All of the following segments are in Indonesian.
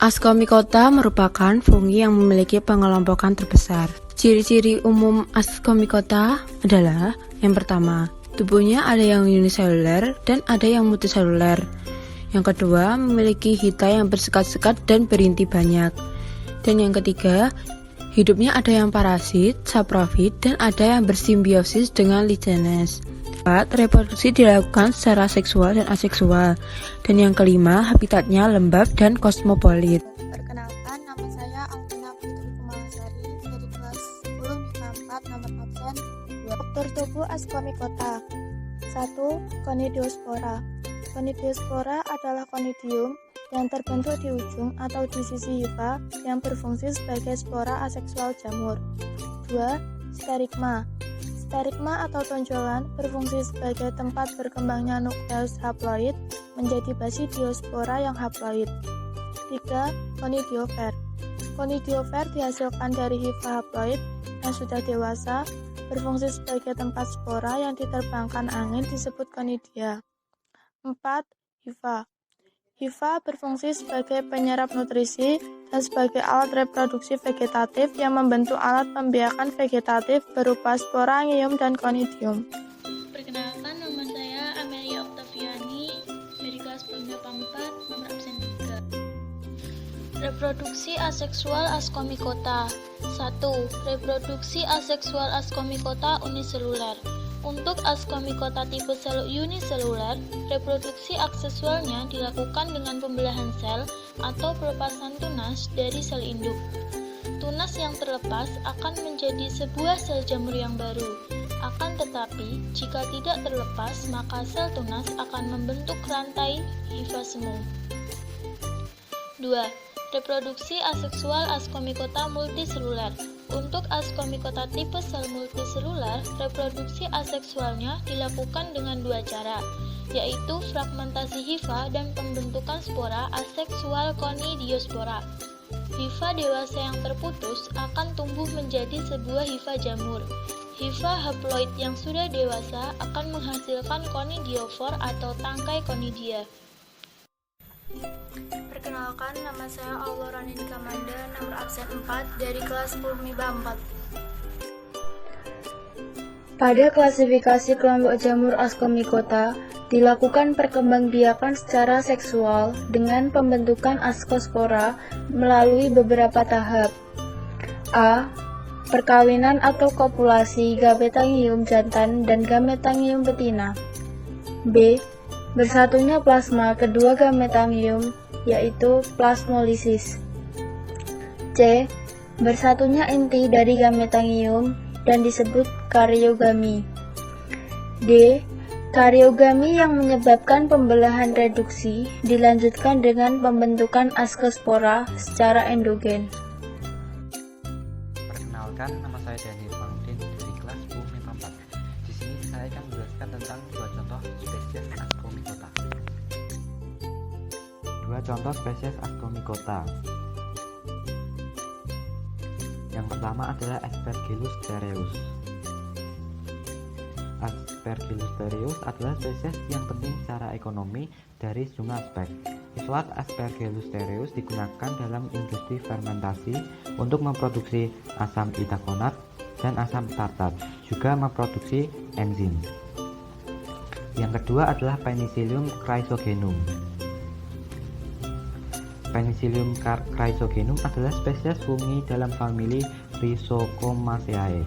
Ascomycota merupakan fungi yang memiliki pengelompokan terbesar. Ciri-ciri umum Ascomycota adalah yang pertama, tubuhnya ada yang uniseluler dan ada yang multiseluler. Yang kedua, memiliki hita yang bersekat-sekat dan berinti banyak. Dan yang ketiga, hidupnya ada yang parasit, saprofit, dan ada yang bersimbiosis dengan lichenes. 4. Reproduksi dilakukan secara seksual dan aseksual. Dan yang kelima, habitatnya lembab dan kosmopolit. Perkenalkan, nama saya Alvina Putri Kumalasari dari kelas 10 MIPA 4 nomor absen 2. Struktur tubuh Ascomycota. 1. Conidiospora. Conidiospora adalah conidium yang terbentuk di ujung atau di sisi hifa yang berfungsi sebagai spora aseksual jamur. 2. Sterigma. Sterigma atau tonjolan berfungsi sebagai tempat berkembangnya nukleus haploid menjadi basidiospora yang haploid. 3. Conidiofer. Conidiofer dihasilkan dari hifa haploid yang sudah dewasa, berfungsi sebagai tempat spora yang diterbangkan angin disebut conidia. 4. Hifa. Hifa berfungsi sebagai penyerap nutrisi dan sebagai alat reproduksi vegetatif yang membentuk alat pembiakan vegetatif berupa sporangium dan conidium. Perkenalkan, nama saya Amelia Octaviani dari kelas 10 MIPA 4 nomor absen 3. Reproduksi aseksual Ascomycota. 1. Reproduksi aseksual Ascomycota uniseluler. Untuk Ascomycota tipe sel uniseluler, reproduksi aksesualnya dilakukan dengan pembelahan sel atau pelepasan tunas dari sel induk. Tunas yang terlepas akan menjadi sebuah sel jamur yang baru. Akan tetapi, jika tidak terlepas, maka sel tunas akan membentuk rantai hifa semu. 2. Reproduksi aseksual Ascomycota multiseluler. Untuk Ascomycota tipe sel multiseluler, reproduksi aseksualnya dilakukan dengan dua cara, yaitu fragmentasi hifa dan pembentukan spora aseksual conidiospora. Hifa dewasa yang terputus akan tumbuh menjadi sebuah hifa jamur. Hifa haploid yang sudah dewasa akan menghasilkan conidiofor atau tangkai conidia. Perkenalkan, nama saya Aurora Nindika Manda, nomor absen 4 dari kelas 10 MIPA 4. Pada klasifikasi kelompok jamur Ascomycota, dilakukan perkembangbiakan secara seksual dengan pembentukan askospora melalui beberapa tahap. A. Perkawinan atau kopulasi gametangium jantan dan gametangium betina. B. Bersatunya plasma kedua gametangium, yaitu plasmolisis. C. Bersatunya inti dari gametangium dan disebut karyogami. D. Karyogami yang menyebabkan pembelahan reduksi dilanjutkan dengan pembentukan askospora secara endogen. Perkenalkan, nama saya Daniel Fangdin dari kelas 10 MIPA 4. Di sini saya akan menjelaskan tentang dua contoh spesies Ascomycota. Dua contoh spesies Ascomycota. Yang pertama adalah Aspergillus terreus. Aspergillus terreus adalah spesies yang penting secara ekonomi dari sejumlah aspek. Isolat Aspergillus terreus digunakan dalam industri fermentasi untuk memproduksi asam itakonat dan asam tartat, juga memproduksi enzim. Yang kedua adalah Penicillium chrysogenum. Penicillium chrysogenum adalah spesies fungi dalam famili Rhizocomaceae.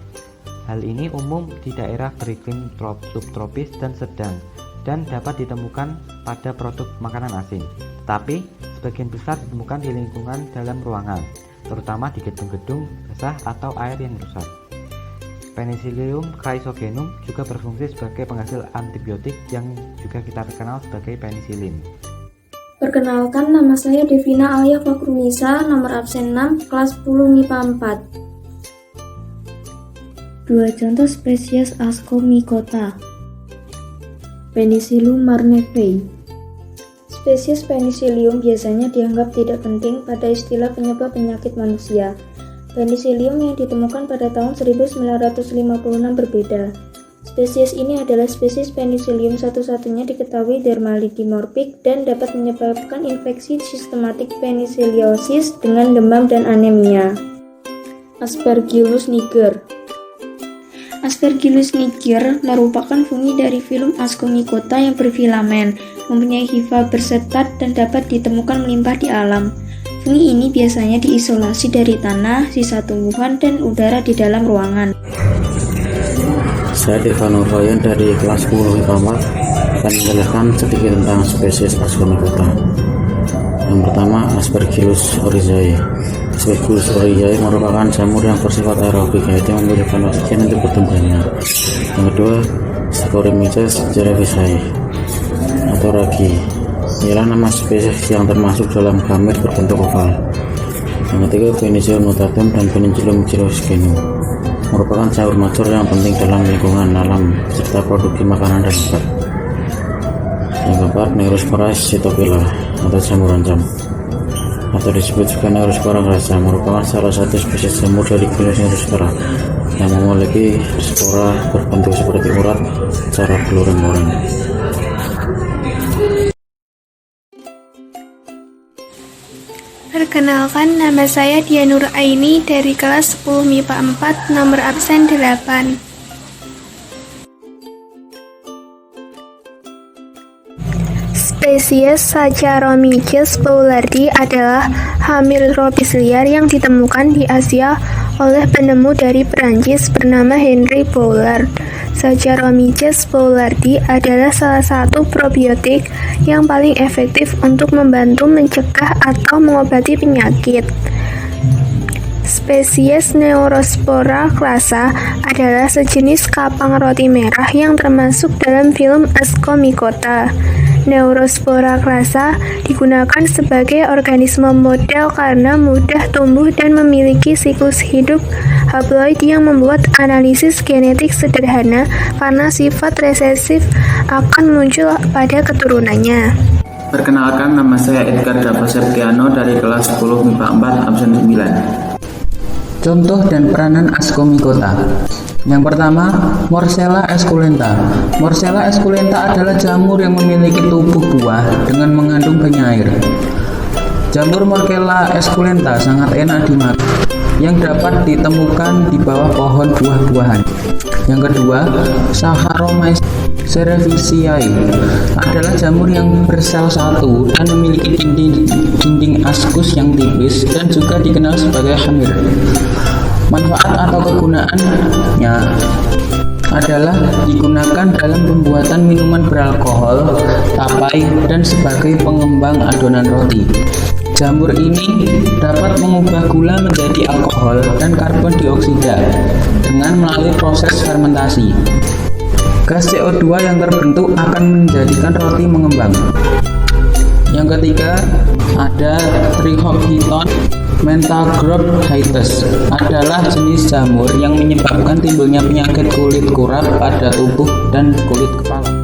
Hal ini umum di daerah beriklim subtropis dan sedang dan dapat ditemukan pada produk makanan asing. Tetapi sebagian besar ditemukan di lingkungan dalam ruangan, terutama di gedung-gedung basah atau air yang rusak. Penicillium chrysogenum juga berfungsi sebagai penghasil antibiotik yang juga kita kenal sebagai penicillin. Perkenalkan, nama saya Devina Alia Fakrunisa, nomor absen 6, kelas 10 MIPA 4. Dua contoh spesies Ascomycota. Penicillium marnefei. Spesies Penicillium biasanya dianggap tidak penting pada istilah penyebab penyakit manusia. Penicillium yang ditemukan pada tahun 1956 berbeda. Spesies ini adalah spesies Penicillium satu-satunya diketahui dermatodimorfik dan dapat menyebabkan infeksi sistematik penicilliosis dengan demam dan anemia. Aspergillus niger. Aspergillus niger merupakan fungi dari filum Ascomycota yang berfilamen, mempunyai hifa bersetat dan dapat ditemukan melimpah di alam. Fungi ini biasanya diisolasi dari tanah, sisa tumbuhan, dan udara di dalam ruangan. Saya Devano Royan dari kelas 10 IPA 4 akan menjelaskan sedikit tentang spesies Ascomycota. Yang pertama, Aspergillus oryzae. Aspergillus oryzae merupakan jamur yang bersifat aerobik, yaitu membutuhkan oksigen untuk bertumbuhnya. Yang kedua, Saccharomyces cerevisiae atau ragi. Ialah nama spesies yang termasuk dalam gamet berbentuk oval. Yang ketiga, Penicillium notatum dan Penicillium chirosgenum merupakan caur macur yang penting dalam lingkungan alam serta produksi makanan dan obat. Yang keempat, Neurospora cytophylla atau jamur rancam, atau disebut juga Neurospora grassa, merupakan salah satu spesies jamur dari genus Neurospora yang memiliki spora berbentuk seperti urat secara berloreng-loreng. Perkenalkan, nama saya Dianur Aini dari kelas 10 MIPA 4, nomor absen 8. Spesies Saccharomyces boulardii adalah hamil tropis liar yang ditemukan di Asia oleh penemu dari Perancis bernama Henry Boulard. Saccharomyces boulardii adalah salah satu probiotik yang paling efektif untuk membantu mencegah atau mengobati penyakit. Spesies Neurospora classa adalah sejenis kapang roti merah yang termasuk dalam filum Ascomycota. Neurospora classa digunakan sebagai organisme model karena mudah tumbuh dan memiliki siklus hidup haploid yang membuat analisis genetik sederhana karena sifat resesif akan muncul pada keturunannya. Perkenalkan, nama saya Edgar Dava Septiano dari kelas 10 MIPA 4 absen 9. Contoh dan peranan Ascomycota. Yang pertama, Morcella esculenta. Morcella esculenta adalah jamur yang memiliki tubuh buah dengan mengandung banyak air. Jamur Morcella esculenta sangat enak dimakan, yang dapat ditemukan di bawah pohon buah-buahan. Yang kedua, Saccharomyces cerevisiae adalah jamur yang bersel satu dan memiliki dinding askus yang tipis dan juga dikenal sebagai hamir. Manfaat atau kegunaannya adalah digunakan dalam pembuatan minuman beralkohol, tapai, dan sebagai pengembang adonan roti. Jamur ini dapat mengubah gula menjadi alkohol dan karbon dioksida dengan melalui proses fermentasi. Gas CO2 yang terbentuk akan menjadikan roti mengembang. Yang ketiga, ada Trichophyton mentagrophytes adalah jenis jamur yang menyebabkan timbulnya penyakit kulit kurap pada tubuh dan kulit kepala.